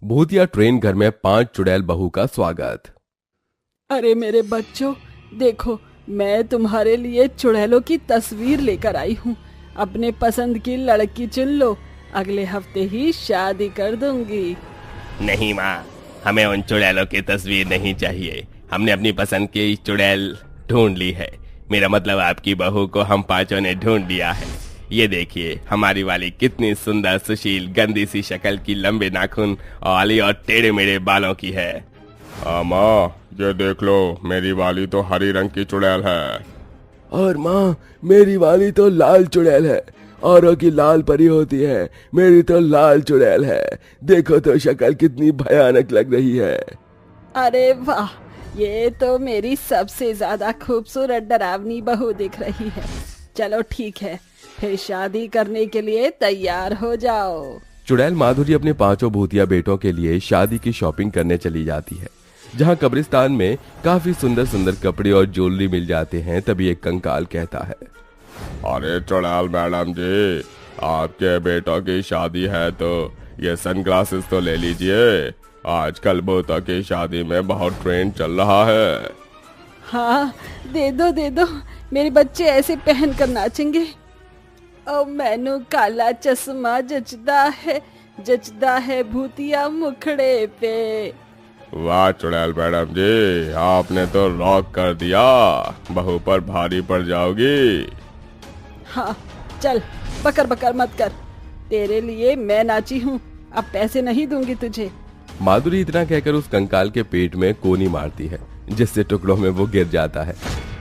भूतिया ट्रेन घर में 5 चुड़ैल बहू का स्वागत। अरे मेरे बच्चों, देखो मैं तुम्हारे लिए चुड़ैलों की तस्वीर लेकर आई हूँ। अपने पसंद की लड़की चुन लो, अगले हफ्ते ही शादी कर दूंगी। नहीं माँ, हमें उन चुड़ैलों की तस्वीर नहीं चाहिए। हमने अपनी पसंद की चुड़ैल ढूंढ ली है। मेरा मतलब आपकी बहू को हम 5 ने ढूंढ लिया है। ये देखिए हमारी वाली कितनी सुंदर, सुशील, गंदी सी शक्ल की, लंबे नाखून वाली और टेढ़े मेढ़े बालों की है। माँ ये देख लो, मेरी वाली तो हरी रंग की चुड़ैल है। और माँ मेरी वाली तो लाल चुड़ैल है। औरों की लाल परी होती है, मेरी तो लाल चुड़ैल है। देखो तो शक्ल कितनी भयानक लग रही है। अरे वाह, ये तो मेरी सबसे ज्यादा खूबसूरत डरावनी बहू दिख रही है। चलो ठीक है, फिर शादी करने के लिए तैयार हो जाओ। चुड़ैल माधुरी अपने 5 भूतिया बेटों के लिए शादी की शॉपिंग करने चली जाती है। जहाँ कब्रिस्तान में काफी सुंदर सुंदर कपड़े और ज्वेलरी मिल जाते हैं, तभी एक कंकाल कहता है, अरे चुड़ैल मैडम जी, आपके बेटों की शादी है तो ये सनग्लासेस तो ले लीजिए। आजकल भूतों की शादी में बहुत ट्रेंड चल रहा है। हाँ दे दो, मेरे बच्चे ऐसे पहन कर नाचेंगे। ओ मैनू काला चश्मा जचदा है भूतिया मुखड़े पे। वाह चुड़ैल मैडम जी, आपने तो रॉक कर दिया। बहू पर भारी पड़ जाओगी। हाँ चल, बकर बकर मत कर, तेरे लिए मैं नाची हूँ, अब पैसे नहीं दूंगी तुझे। माधुरी इतना कहकर उस कंकाल के पेट में कोनी मारती है, जिससे टुकड़ों में वो गिर जाता है।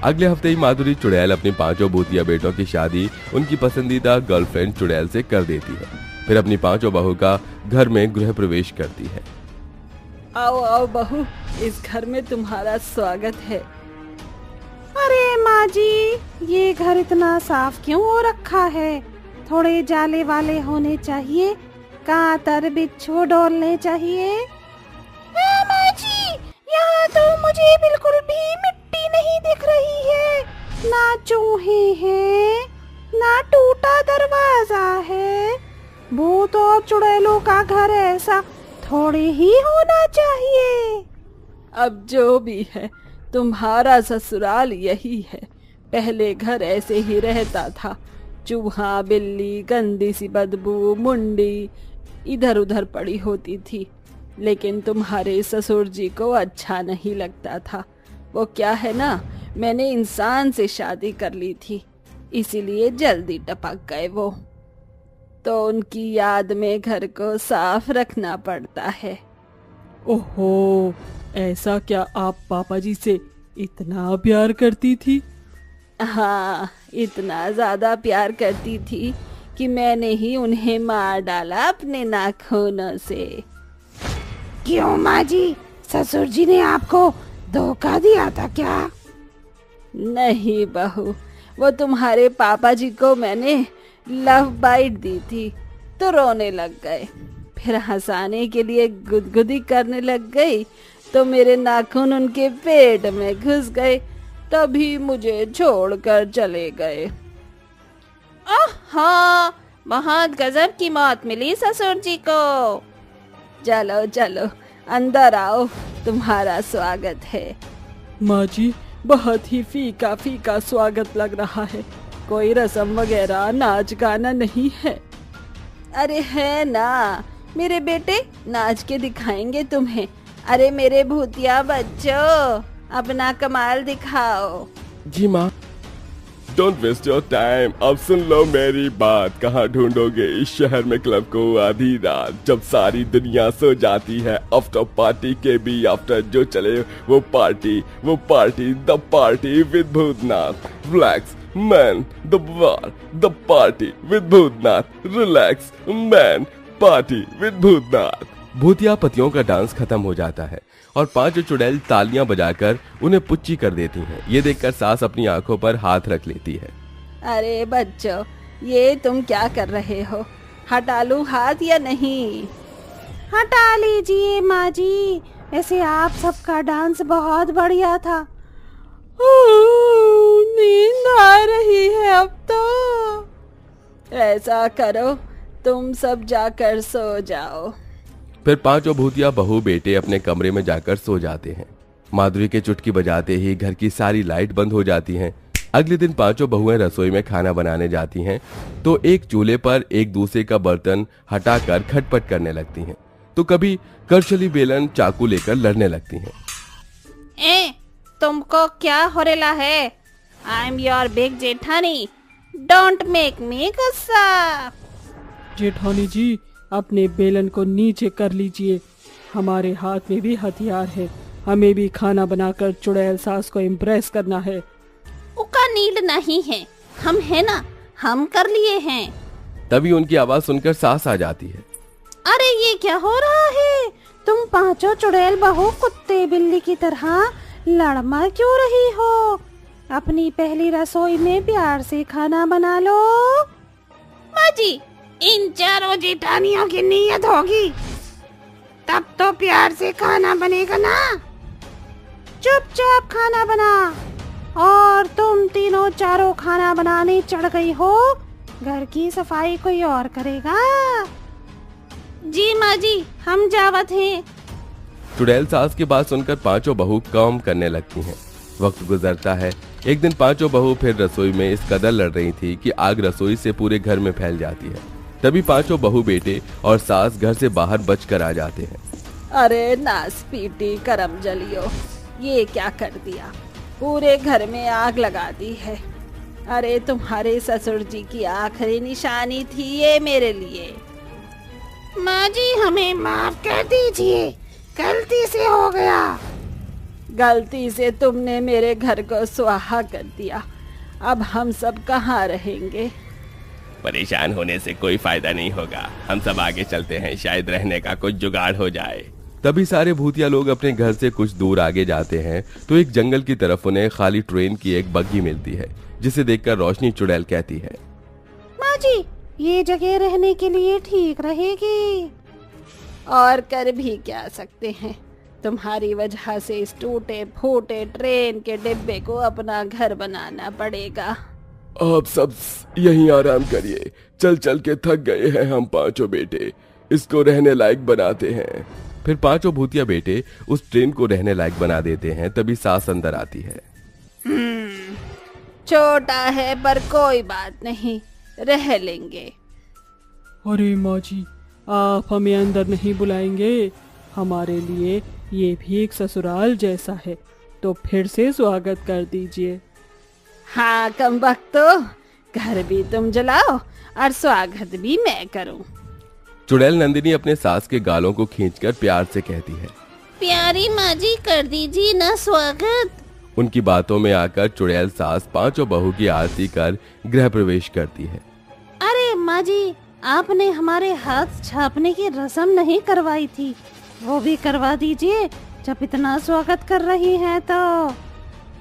अगले हफ्ते ही माधुरी चुड़ैल अपनी 5 भूतिया बेटों की शादी उनकी पसंदीदा गर्लफ्रेंड चुड़ैल से कर देती है। फिर अपनी 5 बहू का घर में गृह प्रवेश करती है। आओ आओ बहू, इस घर में तुम्हारा स्वागत है। अरे माँ जी, ये घर इतना साफ क्यों हो रखा है? थोड़े जाले वाले होने चाहिए, कांतर बिच्छू डोलने चाहिए। माँ जी, यहाँ तो मुझे बिल्कुल भी मिट्टी नहीं दिख रही है। ना चूहे हैं, ना टूटा दरवाजा है। भूत और चुड़ैलों का घर ऐसा थोड़े ही होना चाहिए। अब जो भी है, तुम्हारा ससुराल यही है। पहले घर ऐसे ही रहता था। चूहा, बिल्ली, गंदी सी बदबू, मुंडी इधर उधर पड़ी होती थी। लेकिन तुम्हारे ससुर जी को अच्छा नहीं लगता था। वो क्या है ना, मैंने इंसान से शादी कर ली थी, इसीलिए जल्दी टपक गए वो। तो उनकी याद में घर को साफ रखना पड़ता है। ओहो, ऐसा क्या आप पापा जी से इतना प्यार करती थी? हाँ, इतना ज्यादा प्यार करती थी कि मैंने ही उन्हें मार डाला अपने नाखूनों से। क्यों माँ जी, ससुर जी ने आपको धोखा दिया था क्या? नहीं बहू, वो तुम्हारे पापा जी को मैंने लव बाइट दी थी तो रोने लग गए। फिर हंसाने के लिए गुदगुदी करने लग गई तो मेरे नाखून उनके पेट में घुस गए, तभी मुझे छोड़कर चले गए। हाँ, बहुत गजब की मौत मिली ससुर जी को। चलो चलो अंदर आओ, तुम्हारा स्वागत है। माँ जी, बहुत ही फीका फीका स्वागत लग रहा है। कोई रस्म वगैरह, नाच गाना नहीं है? अरे है ना, मेरे बेटे नाच के दिखाएंगे तुम्हें। अरे मेरे भूतिया बच्चों, अपना कमाल दिखाओ। जी माँ। डोंट वेस्ट योर टाइम, अब सुन लो मेरी बात। कहाँ ढूंढोगे इस शहर में क्लब को आधी रात, जब सारी दुनिया सो जाती है? आफ्टर पार्टी के भी आफ्टर जो चले वो party the party with Bhoothnath. Relax man, the party with Bhoothnath. Relax man, party with Bhoothnath. भूतिया पतियों का डांस खत्म हो जाता है और 5 चुड़ैल तालियां बजाकर उन्हें पुच्ची कर देती हैं। ये देखकर सास अपनी आंखों पर हाथ रख लेती है। अरे बच्चों, ये तुम क्या कर रहे हो? हटा लूं हाथ या नहीं? हटा लीजिए माँ जी, वैसे आप सबका डांस बहुत बढ़िया था। नींद आ रही है अब तो। ऐसा करो, तुम सब जाकर सो जाओ। फिर पांचों भूतिया बहू बेटे अपने कमरे में जाकर सो जाते हैं। माधुरी के चुटकी बजाते ही घर की सारी लाइट बंद हो जाती हैं। अगले दिन पांचों बहुएं रसोई में खाना बनाने जाती हैं तो एक चूल्हे पर एक दूसरे का बर्तन हटाकर खटपट करने लगती हैं, तो कभी करछली बेलन चाकू लेकर लड़ने लगती हैं। तुमको क्या हो रहा है? आई एम योर बिग जेठानी, डोंट मेक मी गुस्सा। जेठानी जी, अपने बेलन को नीचे कर लीजिए, हमारे हाथ में भी हथियार है, हमें भी खाना बनाकर चुड़ैल सास को इम्प्रेस करना है। उका नीड नहीं है, हम है ना, हम कर लिए हैं। तभी उनकी आवाज सुनकर सास आ जाती है। अरे ये क्या हो रहा है? तुम पांचों चुड़ैल बहू कुत्ते बिल्ली की तरह लड़ मर क्यों रही हो? अपनी पहली रसोई में प्यार से खाना बना लो। माँ जी, इन चारों जेठानियों की नीयत होगी तब तो प्यार से खाना बनेगा ना। चुपचाप खाना बना। और तुम तीनों चारों खाना बनाने चढ़ गई हो, घर की सफाई कोई और करेगा। जी माँ जी, हम जावत हैं। चुड़ैल सास की बात सुनकर पांचों बहू काम करने लगती हैं। वक्त गुजरता है। एक दिन पांचों बहू फिर रसोई में इस कदर लड़ रही थी कि आग रसोई से पूरे घर में फैल जाती है। तभी पांचों बहू बेटे और सास घर से बाहर बचकर आ जाते हैं। अरे नास पीटी करम जलियो, ये क्या कर दिया? पूरे घर में आग लगा दी है। अरे तुम्हारे ससुर जी की आखिरी निशानी थी ये मेरे लिए। माँ जी, हमें माफ कर दीजिए, गलती से हो गया। गलती से तुमने मेरे घर को सुहा कर दिया, अब हम सब कहाँ रहेंगे? परेशान होने से कोई फायदा नहीं होगा, हम सब आगे चलते हैं, शायद रहने का कुछ जुगाड़ हो जाए। तभी सारे भूतिया लोग अपने घर से कुछ दूर आगे जाते हैं तो एक जंगल की तरफ उन्हें खाली ट्रेन की एक बग्गी मिलती है, जिसे देखकर रोशनी चुड़ैल कहती है, माँ जी, ये जगह रहने के लिए ठीक रहेगी। और कर भी क्या सकते हैं, तुम्हारी वजह से इस टूटे फूटे ट्रेन के डिब्बे को अपना घर बनाना पड़ेगा। आप सब यहीं आराम करिए, चल चल के थक गए हैं हम पांचों बेटे, इसको रहने लायक बनाते हैं। फिर पांचों भूतिया बेटे उस ट्रेन को रहने लायक बना देते हैं। तभी सास अंदर आती है। छोटा है पर कोई बात नहीं, रह लेंगे। अरे माँ जी, आप हमें अंदर नहीं बुलाएंगे? हमारे लिए ये भी एक ससुराल जैसा है, तो फिर से स्वागत कर दीजिए। हाँ कमबख्तो, घर भी तुम जलाओ और स्वागत भी मैं करूं। चुड़ैल नंदिनी अपने सास के गालों को खींचकर प्यार से कहती है, प्यारी माँ जी, कर दीजिए ना स्वागत। उनकी बातों में आकर चुड़ैल सास पांचों बहू की आरती कर गृह प्रवेश करती है। अरे माँ जी, आपने हमारे हाथ छापने की रस्म नहीं करवाई थी, वो भी करवा दीजिए जब इतना स्वागत कर रही हैं तो।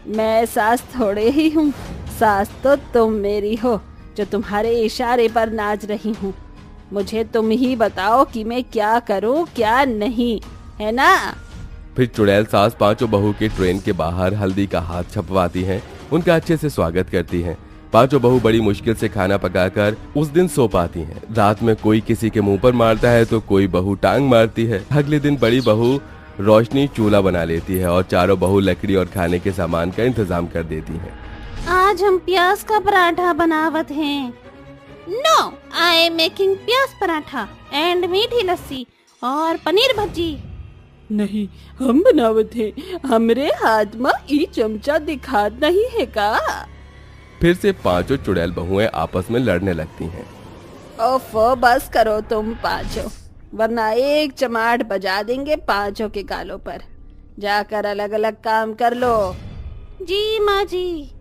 मैं सास थोड़े ही हूँ, सास तो तुम मेरी हो जो तुम्हारे इशारे पर नाच रही हूँ। मुझे तुम ही बताओ कि मैं क्या करूँ क्या नहीं, है ना? फिर चुड़ैल सास पांचों बहू के ट्रेन के बाहर हल्दी का हाथ छपवाती हैं, उनका अच्छे से स्वागत करती हैं। पांचों बहू बड़ी मुश्किल से खाना पकाकर उस दिन सो पाती हैं। रात में कोई किसी के मुंह पर मारता है तो कोई बहू टांग मारती है। अगले दिन बड़ी बहू रोशनी चूल्हा बना लेती है और चारों बहू लकड़ी और खाने के सामान का इंतजाम कर देती हैं। आज हम प्याज का पराठा बनावत हैं। नो, आई एम मेकिंग प्याज पराठा एंड मीठी लस्सी और पनीर भज्जी। नहीं, हम बनावत है। हमरे हाथ में ई चमचा दिखात नहीं है का? फिर से पांचों चुड़ैल बहुएं आपस में लड़ने लगती हैं। ओफो, बस करो तुम पांचों, वरना एक चमाट बजा देंगे पांचों के गालों पर। जाकर अलग अलग काम कर लो। जी माँ जी।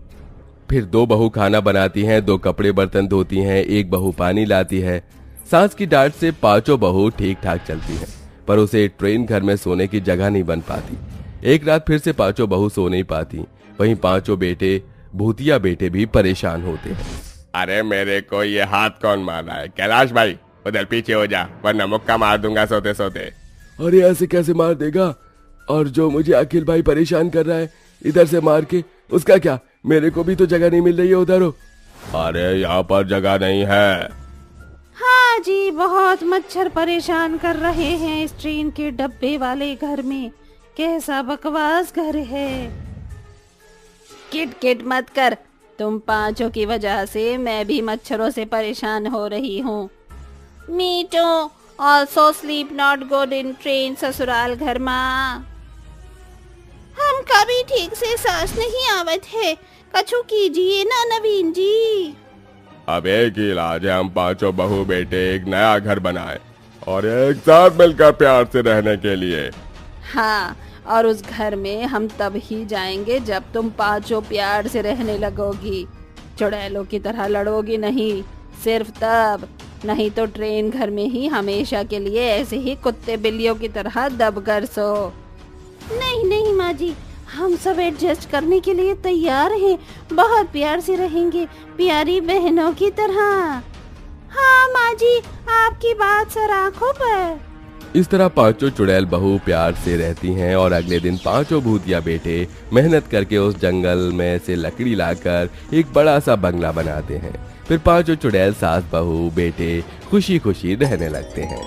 फिर दो बहू खाना बनाती हैं, दो कपड़े बर्तन धोती हैं, एक बहू पानी लाती है। सास की डांट से पांचों बहू ठीक ठाक चलती हैं, पर उसे ट्रेन घर में सोने की जगह नहीं बन पाती। एक रात फिर से पांचों बहू सो नहीं पाती। वहीं पांचों बेटे भूतिया बेटे भी परेशान होते हैं। अरे मेरे को ये हाथ कौन मार रहा है? कैलाश भाई, उधर पीछे हो जा, वरना मुक्का मार दूंगा सोते सोते। अरे ऐसे कैसे मार देगा? और जो मुझे अखिल भाई परेशान कर रहा है इधर से मार के, उसका क्या? मेरे को भी तो जगह नहीं मिल रही है उधर हो। अरे यहाँ पर जगह नहीं है। हाँ माँ जी बहुत मच्छर परेशान कर रहे हैं इस ट्रेन के डब्बे वाले घर में। कैसा बकवास घर है। किट किट मत कर, तुम पांचों की वजह से मैं भी मच्छरों से परेशान हो रही हूँ। Me too also sleep not good in train ससुराल घर माँ। हम कभी ठीक से सांस नहीं आवत है, कछु कीजिए ना नवीन जी। अब एक ही इलाज है, हम पांचों बहू बेटे एक नया घर बनाए और एक साथ मिलकर प्यार से रहने के लिए। हाँ, और उस घर में हम तब ही जाएंगे जब तुम पांचों प्यार से रहने लगोगी, चुड़ैलों की तरह लड़ोगी नहीं, सिर्फ तब। नहीं तो ट्रेन घर में ही हमेशा के लिए ऐसे ही कुत्ते बिल्लियों की तरह दबकर सो। नहीं नहीं माँ जी, हम सब एडजस्ट करने के लिए तैयार हैं, बहुत प्यार से रहेंगे, प्यारी बहनों की तरह। हाँ माँ जी, आपकी बात सर आंखों पर। इस तरह पांचों चुड़ैल बहू प्यार से रहती हैं और अगले दिन पांचों भूतिया बेटे मेहनत करके उस जंगल में से लकड़ी लाकर एक बड़ा सा बंगला बनाते हैं। फिर पांचों चुड़ैल सास बहू बेटे खुशी खुशी रहने लगते हैं।